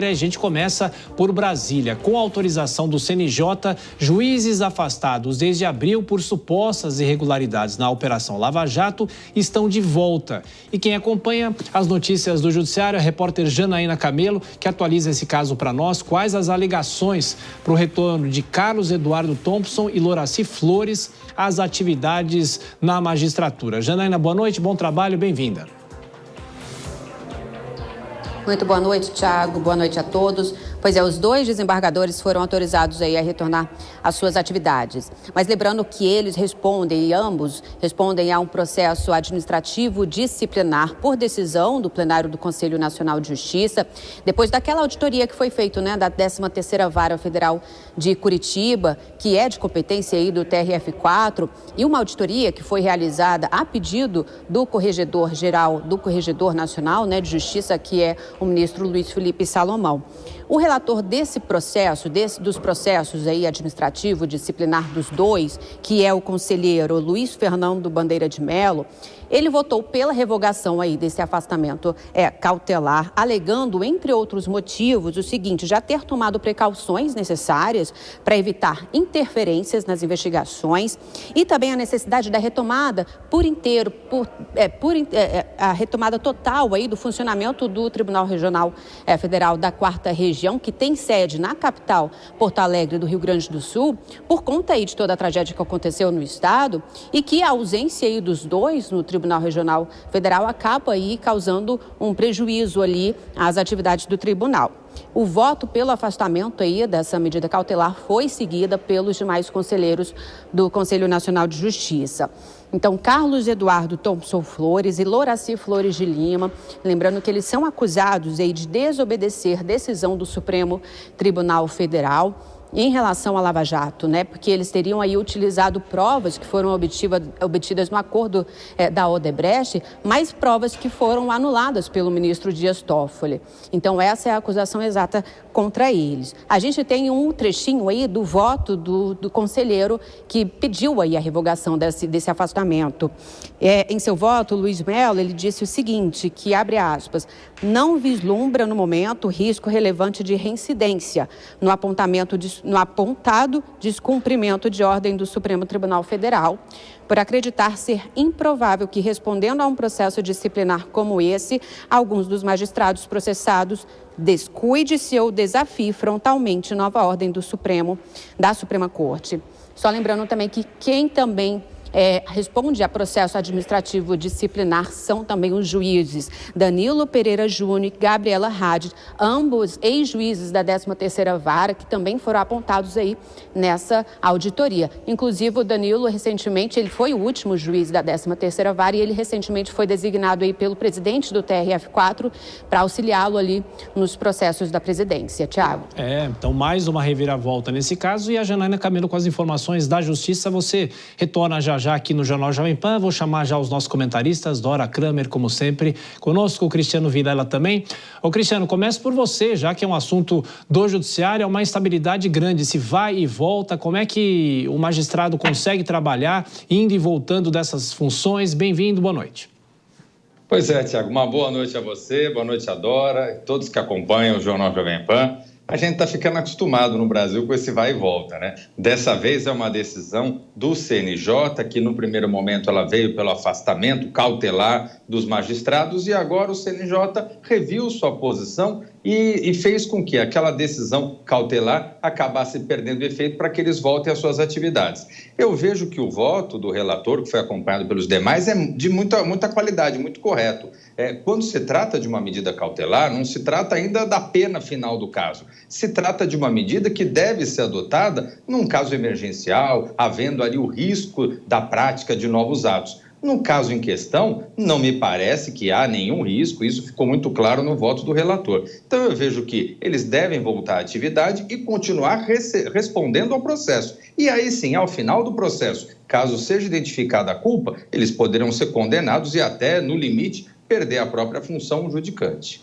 A gente começa por Brasília. Com autorização do CNJ, juízes afastados desde abril por supostas irregularidades na Operação Lava Jato estão de volta. E quem acompanha as notícias do Judiciário é a repórter Janaína Camelo, que atualiza esse caso para nós. Quais as alegações para o retorno de Carlos Eduardo Thompson e Loraci Flores às atividades na magistratura? Janaína, boa noite, bom trabalho, bem-vinda. Muito boa noite, Thiago. Boa noite a todos. Pois é, os dois desembargadores foram autorizados aí a retornar às suas atividades. Mas lembrando que eles ambos respondem a um processo administrativo disciplinar por decisão do plenário do Conselho Nacional de Justiça, depois daquela auditoria que foi feita, da 13ª Vara Federal de Curitiba, que é de competência aí do TRF4, e uma auditoria que foi realizada a pedido do Corregedor-Geral, do Corregedor Nacional, de Justiça, que é o ministro Luiz Felipe Salomão. O relator desse processo, dos processos aí administrativo disciplinar dos dois, que é o conselheiro Luiz Fernando Bandeira de Mello, ele votou pela revogação aí desse afastamento cautelar, alegando, entre outros motivos, o seguinte: já ter tomado precauções necessárias para evitar interferências nas investigações e também a necessidade da retomada por inteiro, a retomada total aí do funcionamento do Tribunal Regional Federal da 4ª Região, que tem sede na capital, Porto Alegre, do Rio Grande do Sul, por conta aí de toda a tragédia que aconteceu no estado, e que a ausência aí dos dois no Tribunal Regional Federal acaba aí causando um prejuízo ali às atividades do tribunal. O voto pelo afastamento aí dessa medida cautelar foi seguida pelos demais conselheiros do Conselho Nacional de Justiça. Então, Carlos Eduardo Thompson Flores e Loraci Flores de Lima, lembrando que eles são acusados aí de desobedecer decisão do Supremo Tribunal Federal em relação à Lava Jato, porque eles teriam aí utilizado provas que foram obtidas no acordo da Odebrecht, mas provas que foram anuladas pelo ministro Dias Toffoli. Então, essa é a acusação exata contra eles. A gente tem um trechinho aí do voto do conselheiro que pediu aí a revogação desse afastamento. Em seu voto, Luiz Mello, ele disse o seguinte, que, abre aspas, não vislumbra no momento risco relevante de reincidência no apontado descumprimento de ordem do Supremo Tribunal Federal, por acreditar ser improvável que, respondendo a um processo disciplinar como esse, alguns dos magistrados processados descuide-se ou desafie frontalmente nova ordem da Suprema Corte. Só lembrando também que quem também responde a processo administrativo disciplinar são também os juízes Danilo Pereira Júnior e Gabriela Hadi, ambos ex-juízes da 13ª Vara, que também foram apontados aí nessa auditoria. Inclusive, o Danilo, recentemente, ele foi o último juiz da 13ª Vara e ele recentemente foi designado aí pelo presidente do TRF4 para auxiliá-lo ali nos processos da presidência. Tiago. Então mais uma reviravolta nesse caso, e a Janaína Camelo com as informações da Justiça. Você retorna já aqui no Jornal Jovem Pan. Vou chamar já os nossos comentaristas, Dora Kramer, como sempre, conosco, o Cristiano Vilela também. Ô Cristiano, começo por você, já que é um assunto do Judiciário, é uma instabilidade grande, se vai e volta, como é que o magistrado consegue trabalhar indo e voltando dessas funções? Bem-vindo, boa noite. Pois é, Tiago, uma boa noite a você, boa noite a Dora, todos que acompanham o Jornal Jovem Pan. A gente está ficando acostumado no Brasil com esse vai e volta, Dessa vez é uma decisão do CNJ, que no primeiro momento ela veio pelo afastamento cautelar dos magistrados e agora o CNJ reviu sua posição e fez com que aquela decisão cautelar acabasse perdendo efeito para que eles voltem às suas atividades. Eu vejo que o voto do relator, que foi acompanhado pelos demais, é de muita qualidade, muito correto. Quando se trata de uma medida cautelar, não se trata ainda da pena final do caso. Se trata de uma medida que deve ser adotada num caso emergencial, havendo ali o risco da prática de novos atos. No caso em questão, não me parece que há nenhum risco, isso ficou muito claro no voto do relator. Então eu vejo que eles devem voltar à atividade e continuar respondendo ao processo. E aí sim, ao final do processo, caso seja identificada a culpa, eles poderão ser condenados e até, no limite, perder a própria função judicante.